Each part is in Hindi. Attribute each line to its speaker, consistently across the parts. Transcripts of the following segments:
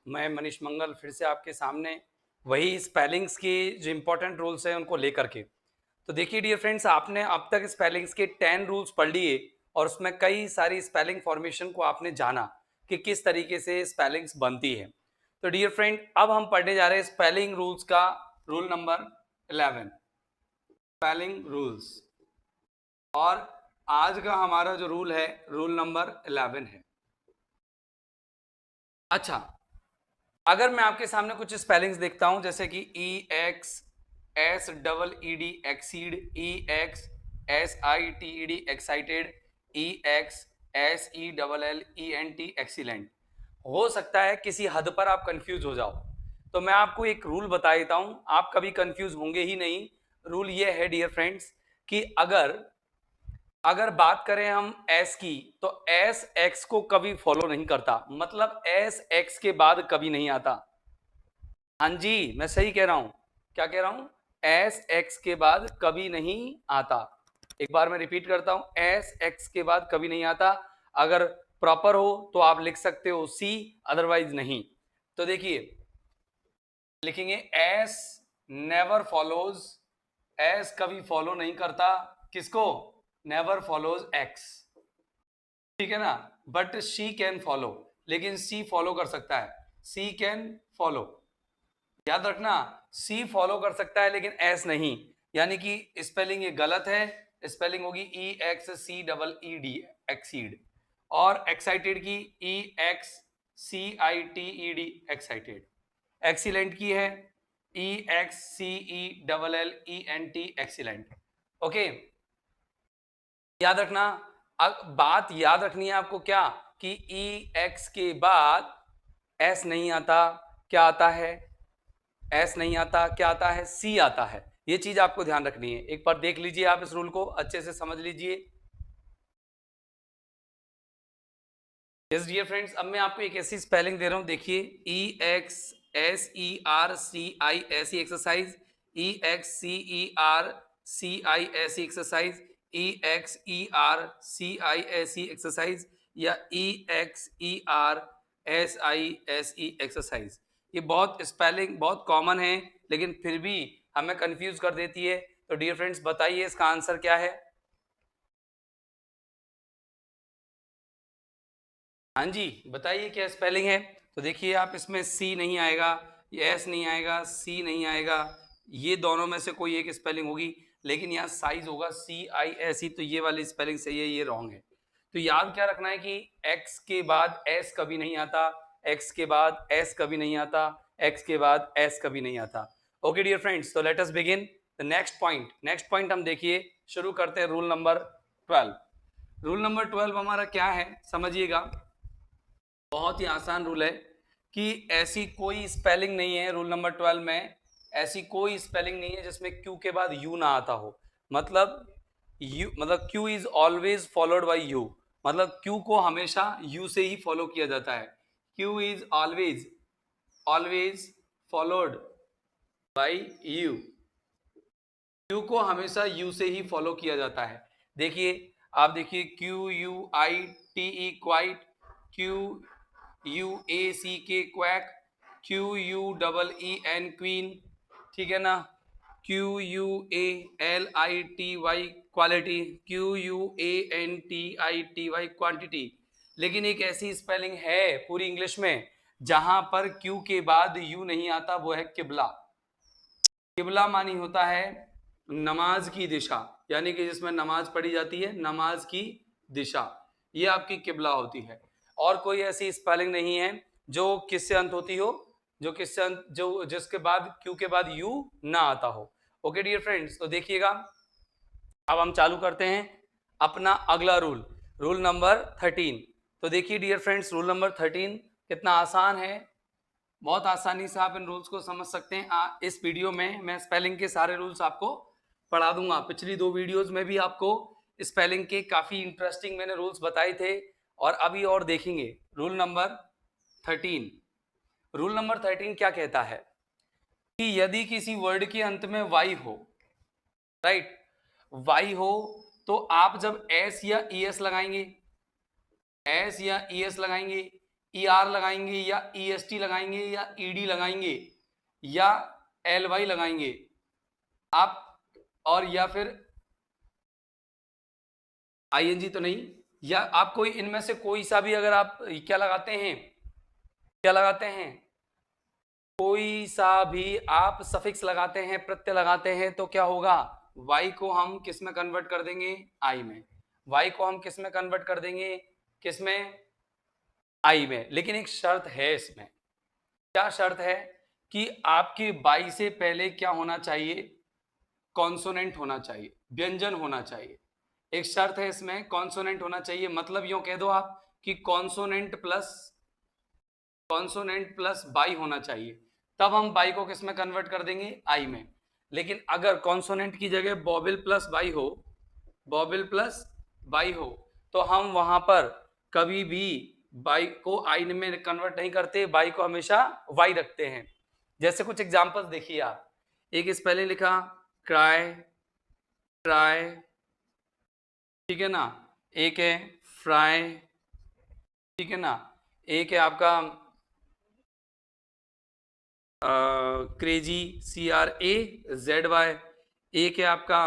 Speaker 1: मैं मनीष मंगल फिर से आपके सामने वही स्पेलिंग्स के जो इंपॉर्टेंट रूल्स हैं उनको लेकर के। तो देखिए डियर फ्रेंड्स, आपने अब तक स्पेलिंग्स के 10 रूल्स पढ़ लिए और उसमें कई सारी स्पेलिंग फॉर्मेशन को आपने जाना कि किस तरीके से स्पेलिंग्स बनती है। तो डियर फ्रेंड, अब हम पढ़ने जा रहे हैं स्पेलिंग रूल्स का रूल नंबर 11, स्पेलिंग रूल्स। और आज का हमारा जो रूल है रूल नंबर 11 है। अच्छा, अगर मैं आपके सामने कुछ स्पेलिंग्स देखता हूं जैसे कि EXSEED exceed, EXSITED excited, EXSELLENT excellent, हो सकता है किसी हद पर आप कंफ्यूज हो जाओ। तो मैं आपको एक रूल बता देता हूं, आप कभी कंफ्यूज होंगे ही नहीं। रूल ये है डियर फ्रेंड्स कि अगर अगर बात करें हम एस की, तो एस एक्स को कभी फॉलो नहीं करता, मतलब एस एक्स के बाद कभी नहीं आता। हाँ जी, मैं सही कह रहा हूं। क्या कह रहा हूं? एस एक्स के बाद कभी नहीं आता। एक बार मैं रिपीट करता हूं, एस एक्स के बाद कभी नहीं आता। अगर प्रॉपर हो तो आप लिख सकते हो सी, अदरवाइज नहीं। तो देखिए, लिखेंगे एस नेवर फॉलोज, एस कभी फॉलो नहीं करता किसको? नेवर फॉलोज एक्स, ठीक है ना। बट शी कैन फॉलो, लेकिन सी फॉलो कर सकता है, सी कैन फॉलो। याद रखना, सी फॉलो कर सकता है लेकिन एस नहीं, यानी कि स्पेलिंग ये गलत है। स्पेलिंग होगी EXCEED एक्सीड, और एक्साइटेड की EXCITED एक्साइटेड। एक्सीलेंट की है EXCELLENT एक्सीलेंट। ओके, याद रखना। बात याद रखनी है आपको क्या, कि EX के बाद एस नहीं आता, क्या आता है? एस नहीं आता, क्या आता है? सी आता है। ये चीज आपको ध्यान रखनी है। एक बार देख लीजिए, आप इस रूल को अच्छे से समझ लीजिए। यस डियर फ्रेंड्स, अब मैं आपको एक ऐसी स्पेलिंग दे रहा हूं, देखिए EXSERCISE exercise, EXCERCISE exercise, EXERCISE exercise, या EXERSISE एक्सरसाइज। ये बहुत स्पेलिंग बहुत कॉमन है, लेकिन फिर भी हमें कंफ्यूज कर देती है। तो डियर फ्रेंड्स, बताइए इसका आंसर क्या है? हाँ जी, बताइए क्या स्पेलिंग है। तो देखिए, आप इसमें सी नहीं आएगा, ये एस नहीं आएगा, सी नहीं आएगा, ये दोनों में से कोई एक स्पेलिंग होगी। लेकिन यहाँ साइज होगा CISE, तो ये वाली स्पेलिंग सही है, ये रॉन्ग है। तो याद क्या रखना है कि एक्स के बाद एस कभी नहीं आता, एक्स के बाद एस कभी नहीं आता, एक्स के बाद एस कभी नहीं आता। ओके डियर फ्रेंड्स, तो let us begin the next point. Next point हम देखिए, शुरू करते हैं रूल नंबर 12। रूल नंबर 12 हमारा क्या है, समझिएगा। बहुत ही आसान रूल है कि ऐसी कोई स्पेलिंग नहीं है रूल नंबर 12 में, ऐसी कोई स्पेलिंग नहीं है जिसमें क्यू के बाद यू ना आता हो। मतलब यू, मतलब Q is always followed by you, मतलब क्यू को हमेशा यू से ही फॉलो किया जाता है। Q is always always followed by you, Q को हमेशा यू से ही फॉलो किया जाता है। देखिए, आप देखिए, QUITE quite, QUACK quack, QUEEN queen, ठीक है ना। QUALITY quality, QUANTITY quantity. लेकिन एक ऐसी स्पेलिंग है पूरी इंग्लिश में जहां पर क्यू के बाद यू नहीं आता, वो है किबला। किबला मानी होता है नमाज की दिशा, यानी कि जिसमें नमाज पढ़ी जाती है, नमाज की दिशा, ये आपकी किबला होती है। और कोई ऐसी स्पेलिंग नहीं है जो किससे अंत होती हो, जो किससे अंत, जो जिसके बाद क्यू के बाद यू ना आता हो। ओके डियर फ्रेंड्स, तो देखिएगा, अब हम चालू करते हैं अपना अगला रूल, रूल नंबर 13। तो देखिए डियर फ्रेंड्स, रूल नंबर 13 कितना आसान है। बहुत आसानी से आप इन रूल्स को समझ सकते हैं। इस वीडियो में मैं स्पेलिंग के सारे रूल्स आपको पढ़ा दूंगा। पिछली 2 वीडियोस में भी आपको स्पेलिंग के काफी इंटरेस्टिंग मैंने रूल्स बताए थे, और अभी और देखेंगे। रूल नंबर 13, रूल नंबर 13 क्या कहता है कि यदि किसी वर्ड के अंत में वाई हो, राइट, वाई हो, तो आप जब एस या ईएस लगाएंगे, एस या ईएस लगाएंगे, ER लगाएंगे या EST लगाएंगे या ED लगाएंगे या LY लगाएंगे आप, और या फिर ING तो नहीं, या आप कोई इनमें से कोई सा भी अगर आप क्या लगाते हैं, क्या लगाते हैं, कोई सा भी आप सफिक्स लगाते हैं, प्रत्यय लगाते हैं, तो क्या होगा, y को हम किस में कन्वर्ट कर देंगे, I में। y को हम किस में कन्वर्ट कर देंगे, किस में, I में। लेकिन एक शर्त है इसमें, क्या शर्त है कि आपके y से पहले क्या होना चाहिए, कॉन्सोनेंट होना चाहिए, व्यंजन होना चाहिए। एक शर्त है इसमें, कॉन्सोनेंट होना चाहिए, मतलब यूं कह दो आप कि कॉन्सोनेंट प्लस बाई होना चाहिए, तब हम बाई को किस में कन्वर्ट कर देंगे, आई में। लेकिन अगर कॉन्सोनेंट की जगह बॉबिल प्लस बाई हो, बॉबिल प्लस बाई हो, तो हम वहां पर कभी भी बाई को आई में कन्वर्ट नहीं करते, बाई को हमेशा वाई रखते हैं। जैसे कुछ एग्जांपल्स देखिए आप, एक इस पहले लिखा क्राई, ट्राई, ठीक है ना, एक है फ्राई, ठीक है ना, एक है आपका क्रेजी, CRAZY, एक है आपका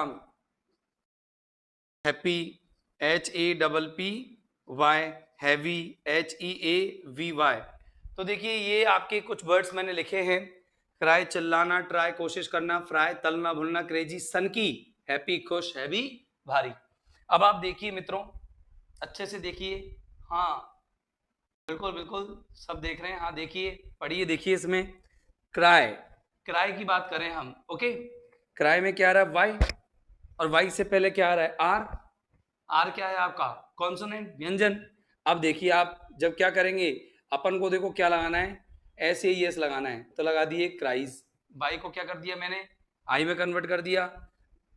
Speaker 1: हैप्पी, HAPPY, हैवी, HEAVY। तो देखिए ये आपके कुछ वर्ड्स मैंने लिखे हैं, क्राई चिल्लाना, ट्राई कोशिश करना, फ्राई तलना भुनना, क्रेजी सनकी, हैप्पी खुश, हैवी भारी। अब आप देखिए मित्रों, अच्छे से देखिए, हाँ बिल्कुल बिल्कुल सब देख रहे हैं, हाँ देखिए पढ़िए, देखिए इसमें क्राई, क्राई की बात करें हम, ओके, क्राई में क्या आ रहा है, वाई, और वाई से पहले क्या आ रहा है, आर, आर क्या है आपका, कॉन्सोनेंट, व्यंजन। अब देखिए आप जब क्या करेंगे, अपन को देखो क्या लगाना है, SAES लगाना है, तो लगा दिए क्राइज, वाई को क्या कर दिया मैंने, आई में कन्वर्ट कर दिया,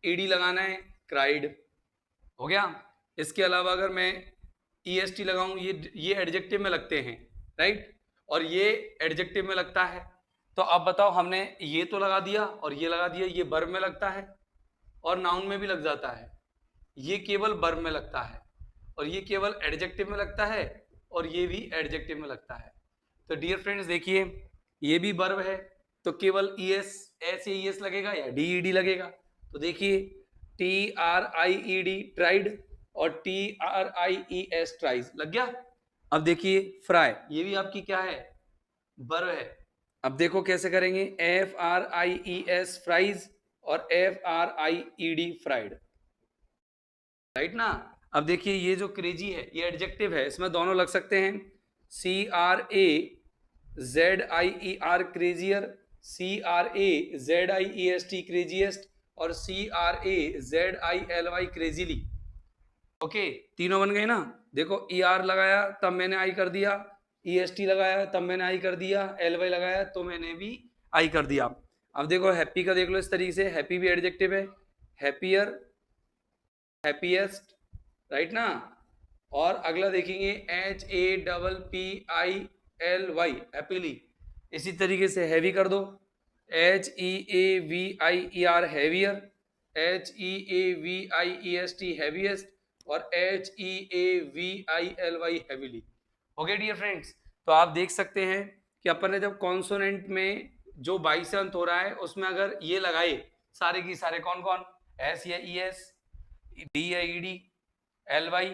Speaker 1: ED लगाना है, क्राइड, हो गया। इसके अलावा अगर मैं EST लगाऊं, ये एडजेक्टिव में लगते हैं, राइट, और ये एडजेक्टिव में लगता है, तो अब बताओ, हमने ये तो लगा दिया और ये लगा दिया, ये वर्ब में लगता है और नाउन में भी लग जाता है, ये केवल वर्ब में लगता है, और ये केवल एडजेक्टिव में लगता है, और ये भी एडजेक्टिव में लगता है। तो डियर फ्रेंड्स देखिए, ये भी वर्ब है, तो केवल ES लगेगा या DED लगेगा, तो देखिए TRIED ट्राइड और TRIES ट्राइज लग गया। अब देखिए फ्राई, ये भी आपकी क्या है, वर्ब है। अब देखो कैसे करेंगे, FRIES फ्राइज और FRIED फ्राइड, राइट ना। अब देखिए ये जो क्रेजी है ये एडजेक्टिव है, इसमें दोनों लग सकते हैं, CRAZIER क्रेजियर, CRAZIEST क्रेजिएस्ट और CRAZILY क्रेजीली, ओके, तीनों बन गए ना। देखो ER लगाया तब मैंने आई कर दिया, EST लगाया तब मैंने आई कर दिया, LY लगाया तो मैंने भी आई कर दिया। अब देखो हैप्पी का देख लो इस तरीके से, हैप्पी भी एडजेक्टिव है, हैप्पियर, हैप्पीएस्ट, राइट ना। और अगला देखेंगे HAPPILY हैप्पीली, इसी तरीके से हैवी कर दो, HEAVIER हैवियर, HEAVIEST हैवीएस्ट और HEAVILY heavily. Okay dear friends, तो आप देख सकते हैं कि अपन ने जब कॉन्सोनेंट में जो 22 अंत हो रहा है उसमें अगर ये लगाए सारे की सारे, कौन कौन, S या ES, D या ED, LY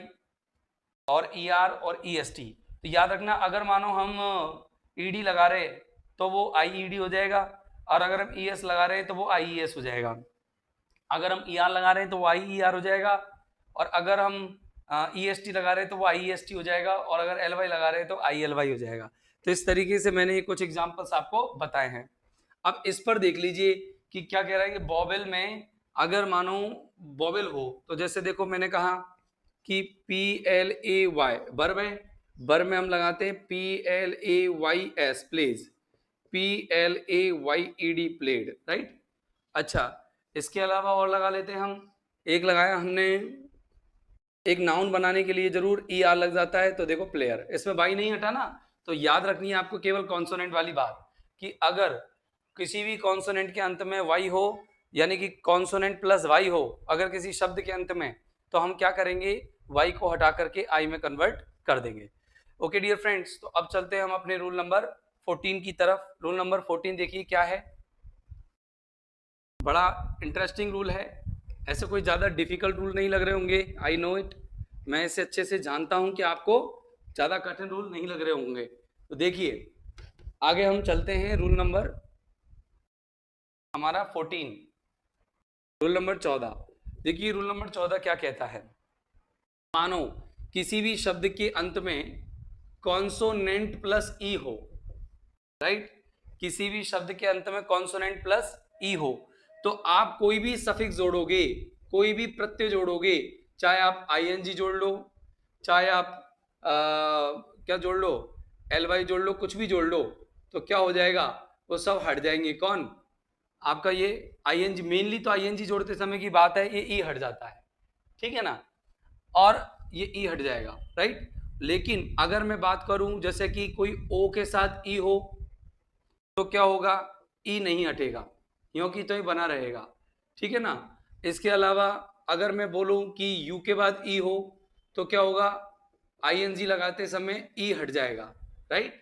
Speaker 1: और ER और EST, तो याद रखना अगर मानो हम ED लगा रहे तो वो IED हो जाएगा, और अगर हम ES लगा रहे हैं तो वो IES हो जाएगा, अगर हम ER लगा रहे हैं तो वो IER हो जाएगा, और अगर हम EST लगा रहे हैं तो वो IEST हो जाएगा, और अगर LY लगा रहे हैं तो ILY हो जाएगा। तो इस तरीके से मैंने ये कुछ एग्जांपल्स आपको बताए हैं। अब इस पर देख लीजिए कि क्या कह रहा है कि बॉबेल में अगर मानो बॉबेल हो, तो जैसे देखो मैंने कहा कि PLAY वर्ब है, वर्ब में हम लगाते हैं PLAYS plays, PLAYED played, right. अच्छा, इसके अलावा और लगा लेते हैं हम, एक लगाया हमने, एक नाउन बनाने के लिए जरूर ER लग जाता है, तो देखो प्लेयर, इसमें बाई नहीं हटा ना, तो याद रखनी है आपको केवल कॉन्सोनेंट वाली बात, कि अगर किसी भी कॉन्सोनेंट के अंत में वाई हो, यानी कि कॉन्सोनेंट प्लस वाई हो अगर किसी शब्द के अंत में, तो हम क्या करेंगे, वाई को हटा करके आई में कन्वर्ट कर देंगे। ओके डियर फ्रेंड्स, तो अब चलते हैं हम अपने रूल नंबर 14 की तरफ। रूल नंबर 14 देखिए क्या है, बड़ा इंटरेस्टिंग रूल है। ऐसे कोई ज़्यादा डिफिकल्ट रूल नहीं लग रहे होंगे, आई नो इट। मैं इसे अच्छे से जानता हूं कि आपको ज़्यादा कठिन रूल नहीं लग रहे होंगे। तो देखिए आगे हम चलते हैं, रूल नंबर हमारा 14, रूल नंबर 14। देखिए रूल नंबर 14 क्या कहता है, मानो किसी भी शब्द के अंत में कॉन्सोनेंट प्लस ई हो, राइट, किसी भी शब्द के अंत में कॉन्सोनेंट प्लस ई हो, तो आप कोई भी सफिक्स जोड़ोगे, कोई भी प्रत्यय जोड़ोगे, चाहे आप आईएनजी जोड़ लो, चाहे आप क्या जोड़ लो, एल वाई जोड़ लो, कुछ भी जोड़ लो, तो क्या हो जाएगा, वो सब हट जाएंगे। कौन, आपका ये आईएनजी, मेनली तो आईएनजी जोड़ते समय की बात है, ये ई हट जाता है, ठीक है ना, और ये ई हट जाएगा, राइट। लेकिन अगर मैं बात करूं जैसे कि कोई ओ के साथ ई हो, तो क्या होगा, ई नहीं हटेगा, क्योंकि तो ये बना रहेगा, ठीक है ना। इसके अलावा अगर मैं बोलूं कि यू के बाद ई हो, तो क्या होगा, आईएनजी लगाते समय ई हट जाएगा, राइट।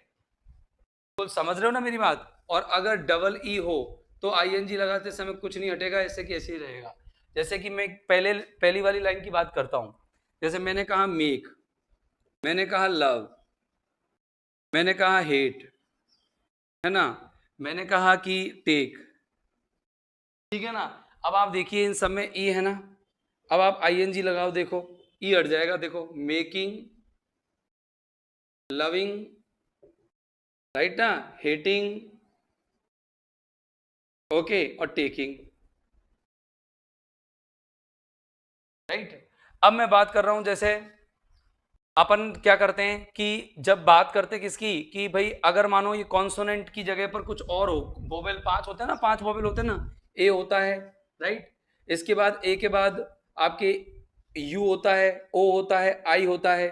Speaker 1: तो समझ रहे हो ना मेरी बात। और अगर डबल ई हो तो आईएनजी लगाते समय कुछ नहीं हटेगा, ऐसे कि ऐसे ही रहेगा। जैसे कि मैं पहली वाली लाइन की बात करता हूं, जैसे मैंने कहा मेक, मैंने कहा लव, मैंने कहा हेट, है ना, मैंने कहा कि टेक, ठीक है ना। अब आप देखिए इन सब में ई है ना, अब आप आईएनजी लगाओ, देखो ई हट जाएगा, देखो मेकिंग, लविंग, राइट ना, हेटिंग, ओके, और टेकिंग, राइट। अब मैं बात कर रहा हूं, जैसे अपन क्या करते हैं कि जब बात करते हैं किसकी, कि भाई अगर मानो ये कॉन्सोनेंट की जगह पर कुछ और हो, वोवेल 5 होते हैं ना, 5 वोवेल होते हैं ना, ए होता है, राइट, इसके बाद ए के बाद आपके यू होता है, ओ होता है, आई होता है,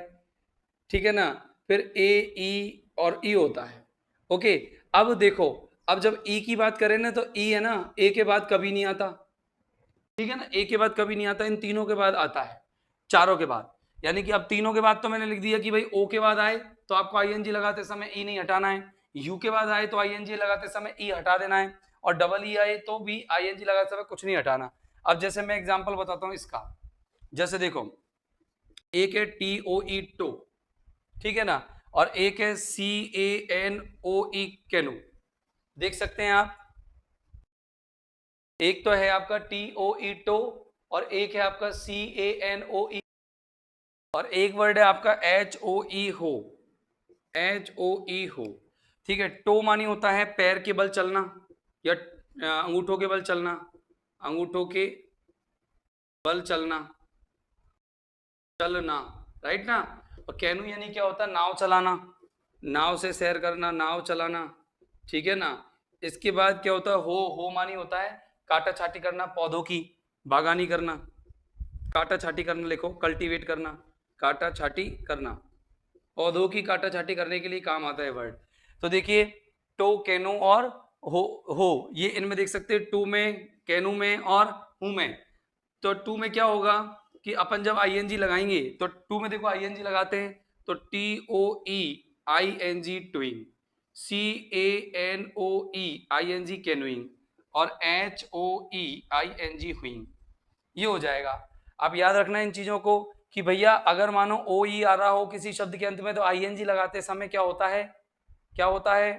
Speaker 1: ठीक है ना, फिर ए, ई और ई होता है, ओके। अब देखो, अब जब ई की बात करें ना, तो ई है ना, ए के बाद कभी नहीं आता, ठीक है ना, ए के बाद कभी नहीं आता, इन तीनों के बाद आता है, चारों के बाद। यानी कि अब तीनों के बाद तो मैंने लिख दिया कि भाई ओ के बाद आए तो आपको आईएनजी लगाते समय ई नहीं हटाना है, यू के बाद आए तो आईएनजी लगाते समय ई हटा देना है, और डबल ई आए तो भी आईएनजी लगाते समय कुछ नहीं हटाना। अब जैसे मैं एग्जांपल बताता हूं इसका, जैसे देखो एक है टी ओ ई टो, ठीक है ना, और एक है सी A N O E canoe, देख सकते हैं आप, एक तो है आपका टी ओ ई टो, और एक है आपका सी ए एन ओ ई, और एक वर्ड है आपका एच ओ ई हो, एच ओ ई हो, ठीक है। टो मानी होता है पैर के बल चलना, या अंगूठों के बल चलना, अंगूठों के बल चलना, चलना, राइट ना। और कैनू यानी क्या होता है, नाव चलाना, नाव से सैर करना, नाव चलाना, ठीक है ना। इसके बाद क्या होता है, हो मानी होता है काटा छाटी करना, पौधों की बागानी करना, काटा छाटी करना, लिखो कल्टीवेट करना, काटा छाटी करना, पौधों की काटा छाटी करने के लिए काम आता है वर्ड। तो देखिए टो, कैनो और हो ये इनमें देख सकते हैं, टू में, कैनू में और हूं में। तो टू में क्या होगा कि अपन जब आईएनजी लगाएंगे, तो टू में देखो आईएनजी लगाते हैं तो T O E I N G toeing, C A N O E I N G canoeing, और H O E I N G hoeing, ये हो जाएगा। आप याद रखना इन चीजों को कि भैया अगर मानो ओ ई आ रहा हो किसी शब्द के अंत में, तो आईएनजी लगाते समय क्या होता है, क्या होता है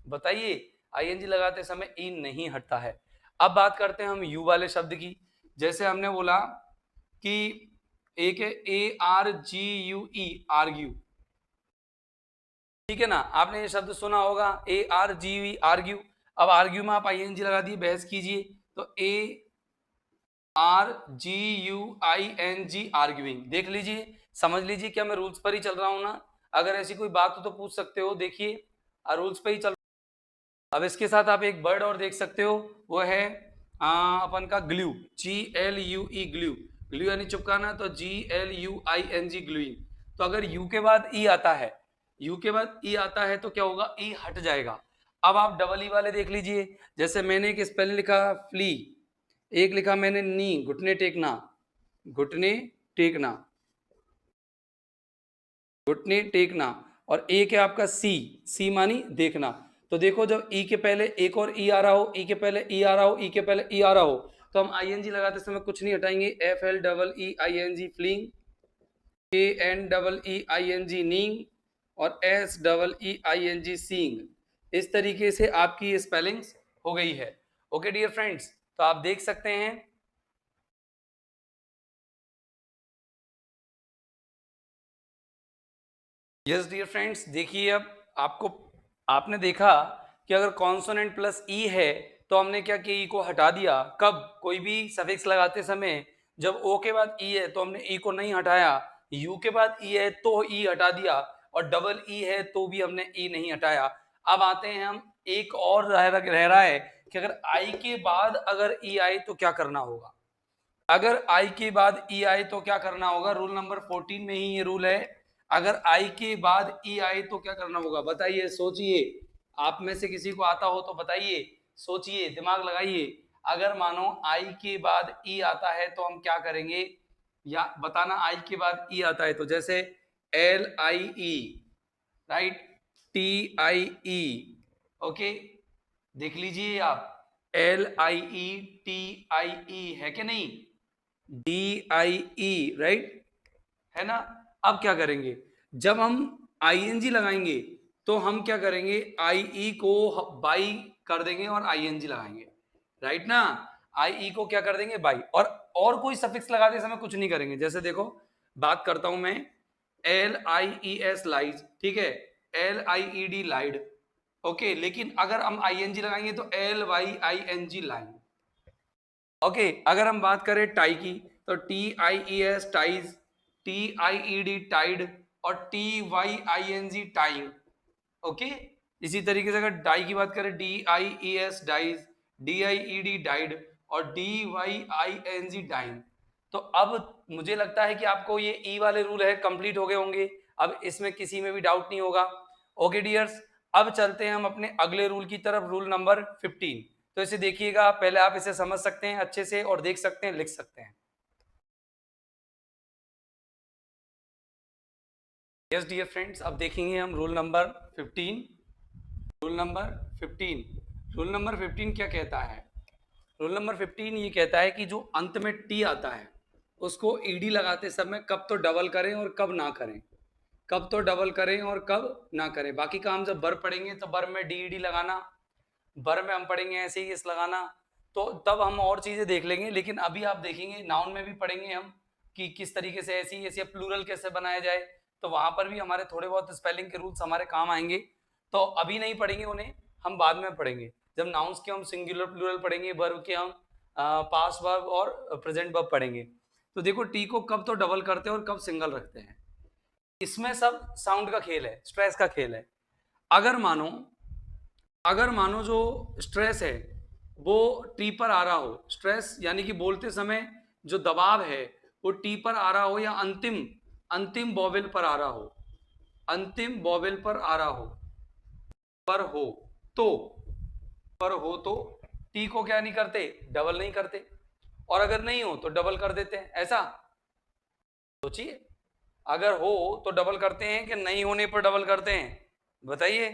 Speaker 1: बताइए, आईएनजी लगाते समय ई नहीं हटता है। अब बात करते हैं हम यू वाले शब्द की। जैसे हमने बोला कि एक है A R G U E, argue, ठीक है ना, आपने ये शब्द सुना होगा A R G U E, argue. अब आर्ग्यू में आप आईएनजी लगा दिए, बहस कीजिए, तो A R G U I N G, arguing, देख लीजिए, समझ लीजिए क्या मैं रूल्स पर ही चल रहा हूं ना। अगर ऐसी कोई बात हो तो पूछ सकते हो, देखिए रूल्स पे ही चल। अब इसके साथ आप एक वर्ड और देख सकते हो, वो है अपन का glue, G L U E, glue, glue यानी चिपकाना, तो G L U I N G, gluing. तो अगर यू के बाद ई आता है, यू के बाद ई आता है तो क्या होगा, ई हट जाएगा। अब आप डबल ई वाले देख लीजिए, जैसे मैंने एक स्पेलिंग लिखा फ्ली, एक लिखा मैंने नी, घुटने टेकना, घुटने टेकना, घुटने टेकना, और एक है आपका सी, सी मानी देखना। तो देखो जब ई के पहले एक और ई आ रहा हो, ई के पहले ई आ रहा हो, ई के पहले ई आ रहा हो, तो हम आईएनजी लगाते समय कुछ नहीं हटाएंगे, F L double E I N G fleeing, A N double E I N G kneeing, और S double E I N G seeing. इस तरीके से आपकी ये स्पेलिंग्स हो गई है। ओके डियर फ्रेंड्स, तो आप देख सकते हैं यस डियर फ्रेंड्स, देखिए अब आपको, आपने देखा कि अगर कॉन्सोनेंट प्लस ई है तो हमने क्या किया, ई को हटा दिया। कब? कोई भी सफिक्स लगाते समय। जब ओ के बाद ई है तो हमने ई को नहीं हटाया, यू के बाद ई है तो ई हटा दिया, और डबल ई है तो भी हमने ई नहीं हटाया। अब आते हैं हम, एक और रह रहा है कि अगर आई के बाद अगर ई आए तो क्या करना होगा। अगर आई के बाद ई आए तो क्या करना होगा, रूल नंबर 14 में ही ये रूल है। अगर आई के बाद ई आए तो क्या करना होगा, बताइए, सोचिए। आप में से किसी को आता हो तो बताइए, सोचिए, दिमाग लगाइए। अगर मानो आई के बाद ई आता है तो हम क्या करेंगे, या बताना। आई के बाद ई आता है तो जैसे L I E, right, T I E, okay, देख लीजिए आप, L I E T I ई है कि नहीं, डी आई ई, राइट, है ना। अब क्या करेंगे, जब हम आईएनजी लगाएंगे तो हम क्या करेंगे, आई ई को बाई कर देंगे और आईएनजी लगाएंगे, राइट ना। आई ई को क्या कर देंगे, बाई, और कोई सफिक्स लगाते समय कुछ नहीं करेंगे। जैसे देखो, बात करता हूं मैं, L I E S lies, ठीक है, L I E D lied, okay, लेकिन अगर हम आईएनजी लगाएंगे तो L Y I N G lying, okay. अगर हम बात करें टाई की तो T I E S ties, T I E D tied, और T Y I N G tying, okay. इसी तरीके से अगर डाई की बात करें, D I E S dies, D I E D died, और D Y I N G dying. तो अब मुझे लगता है कि आपको ये ई वाले रूल है कंप्लीट हो गए होंगे, अब इसमें किसी में भी डाउट नहीं होगा। ओके डियर्स, अब चलते हैं हम अपने अगले रूल की तरफ, रूल नंबर 15। तो इसे देखिएगा, पहले आप इसे समझ सकते हैं अच्छे से और देख सकते हैं, लिख सकते हैं। यस डियर फ्रेंड्स, अब देखेंगे हम rule number 15। Rule number 15, rule number 15 क्या कहता है, रूल नंबर 15 ये कहता है कि जो अंत में टी आता है उसको ईडी लगाते समय कब तो डबल करें और कब ना करें, कब तो डबल करें और कब ना करें। बाकी का हम जब बर पढ़ेंगे तो बर में डी ई डी लगाना, बर में हम पढ़ेंगे ऐसे ही इस लगाना, तो तब हम और चीजें देख लेंगे। लेकिन अभी आप देखेंगे नाउन में भी पढ़ेंगे हम कि किस तरीके से ऐसी ऐसी प्लूरल कैसे बनाया जाए, तो वहां पर भी हमारे थोड़े बहुत स्पेलिंग के रूल्स हमारे काम आएंगे। तो अभी नहीं पढ़ेंगे उन्हें, हम बाद में पढ़ेंगे जब नाउन्स के हम सिंगुलर प्लूरल पढ़ेंगे, वर्ब के हम पास्ट वर्ब और प्रेजेंट वर्ब पढ़ेंगे। तो देखो टी को कब तो डबल करते हैं और कब सिंगल रखते हैं, इसमें सब साउंड का खेल है, स्ट्रेस का खेल है। अगर मानो, अगर मानो जो स्ट्रेस है वो टी पर आ रहा हो, स्ट्रेस यानी कि बोलते समय जो दबाव है वो टी पर आ रहा हो, या अंतिम अंतिम वोवेल पर आ रहा हो, अंतिम वोवेल पर आ रहा हो, पर हो तो, पर हो तो टी को क्या नहीं करते, डबल नहीं करते, और अगर नहीं हो तो डबल कर देते हैं। ऐसा सोचिए, अगर हो तो डबल करते हैं कि नहीं होने पर डबल करते हैं, बताइए,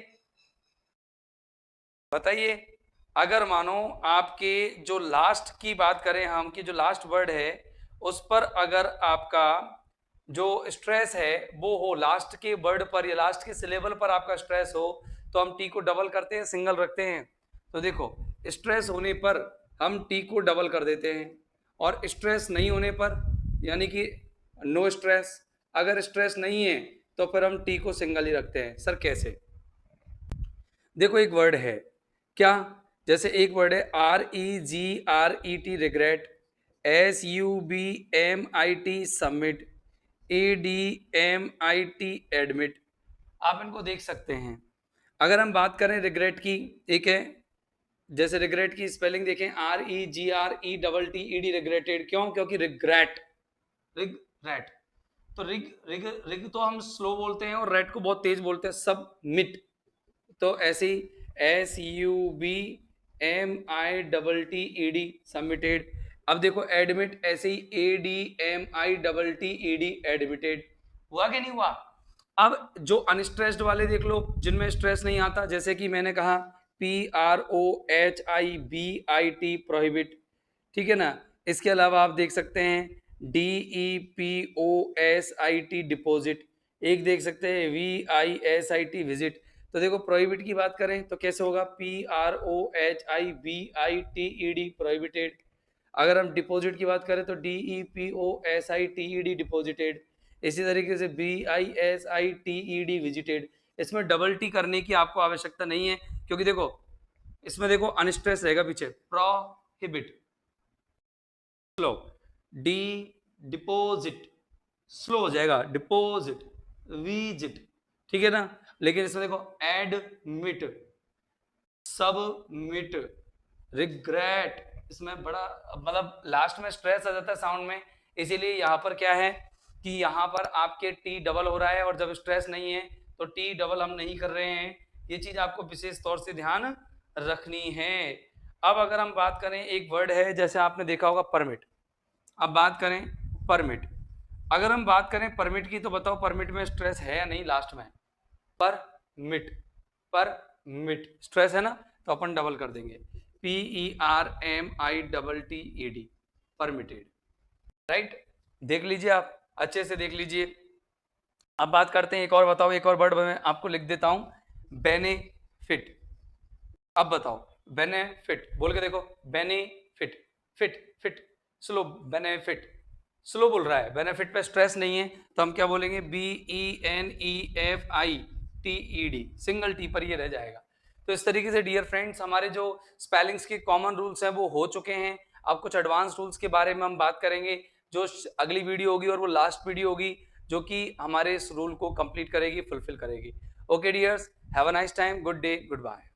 Speaker 1: बताइए। अगर मानो आपके जो लास्ट की बात करें हम, कि जो लास्ट वर्ड है उस पर अगर आपका जो स्ट्रेस है वो हो, लास्ट के वर्ड पर या लास्ट के सिलेबल पर आपका स्ट्रेस हो, तो हम टी को डबल करते हैं, सिंगल रखते हैं। तो देखो, स्ट्रेस होने पर हम टी को डबल कर देते हैं, और स्ट्रेस नहीं होने पर यानी कि नो स्ट्रेस, अगर स्ट्रेस नहीं है तो फिर हम टी को सिंगल ही रखते हैं। सर कैसे? देखो एक वर्ड है क्या, जैसे एक वर्ड है REGRET regret, SUBMIT submit, ADMIT admit. आप इनको देख सकते हैं। अगर हम बात करें रिग्रेट की, एक है, जैसे रिग्रेट की स्पेलिंग देखें, REGRETTED रिग्रेटेड, क्यों? क्योंकि रिग्रेट, रिग्रेट, तो रिग रिग रिग तो हम स्लो बोलते हैं और रेट को बहुत तेज बोलते हैं, सबमिट, तो ऐसे ही SUBMITTED सबमिटेड। अब देखो एडमिट, ऐसे ही ADMITTED एडमिटेड, हुआ कि नहीं हुआ? अब जो अनस्ट्रेस्ड वाले देख लो, जिनमें स्ट्रेस नहीं आता, जैसे कि मैंने कहा PROHIBIT प्रोहिबिट, ठीक है ना। इसके अलावा आप देख सकते हैं DEPOSIT डिपोजिट, एक देख सकते हैं VISIT विजिट। तो देखो प्रोहिबिट की बात करें तो कैसे होगा, PROHIBITED प्रोहिबिटेड। अगर हम डिपॉजिट की बात करें तो DEPOSITED डिपॉजिटेड। इसी तरीके से VISITED विजिटेड। इसमें डबल टी करने की आपको आवश्यकता नहीं है, क्योंकि देखो इसमें देखो अनस्ट्रेस रहेगा पीछे, prohibit slow, D deposit slow हो जाएगा, डिपोजिट विजिट, ठीक है ना। लेकिन इसमें देखो एडमिट, सबमिट, रिग्रेट, इसमें बड़ा मतलब लास्ट में स्ट्रेस आ जाता है साउंड में, इसीलिए यहाँ पर क्या है कि यहाँ पर आपके टी डबल हो रहा है, और जब स्ट्रेस नहीं है तो टी डबल हम नहीं कर रहे हैं। ये चीज आपको विशेष तौर से ध्यान रखनी है। अब अगर हम बात करें, एक वर्ड है जैसे आपने देखा होगा परमिट। अब बात करें परमिट, अगर हम बात करें परमिट की तो बताओ परमिट में स्ट्रेस है या नहीं लास्ट में, परमिट, परमिट स्ट्रेस है ना, तो अपन डबल कर देंगे PERMITTED परमिटेड, राइट। देख लीजिए आप अच्छे से देख लीजिए। अब बात करते हैं एक और, बताओ एक और वर्ड मैं आपको लिख देता हूं, बेनिफिट। अब बताओ बेनिफिट बोल के देखो, benefit, fit fit slow, benefit slow बोल रहा है, बेनिफिट पे स्ट्रेस नहीं है, तो हम क्या बोलेंगे BENEFITED, सिंगल टी पर ये रह जाएगा। तो इस तरीके से डियर फ्रेंड्स हमारे जो स्पेलिंग्स के कॉमन रूल्स हैं वो हो चुके हैं। अब कुछ एडवांस रूल्स के बारे में हम बात करेंगे, जो अगली वीडियो होगी और वो लास्ट वीडियो होगी जो कि हमारे इस रूल को कंप्लीट करेगी, फुलफिल करेगी। Okay dears, have a nice time, good day, good bye.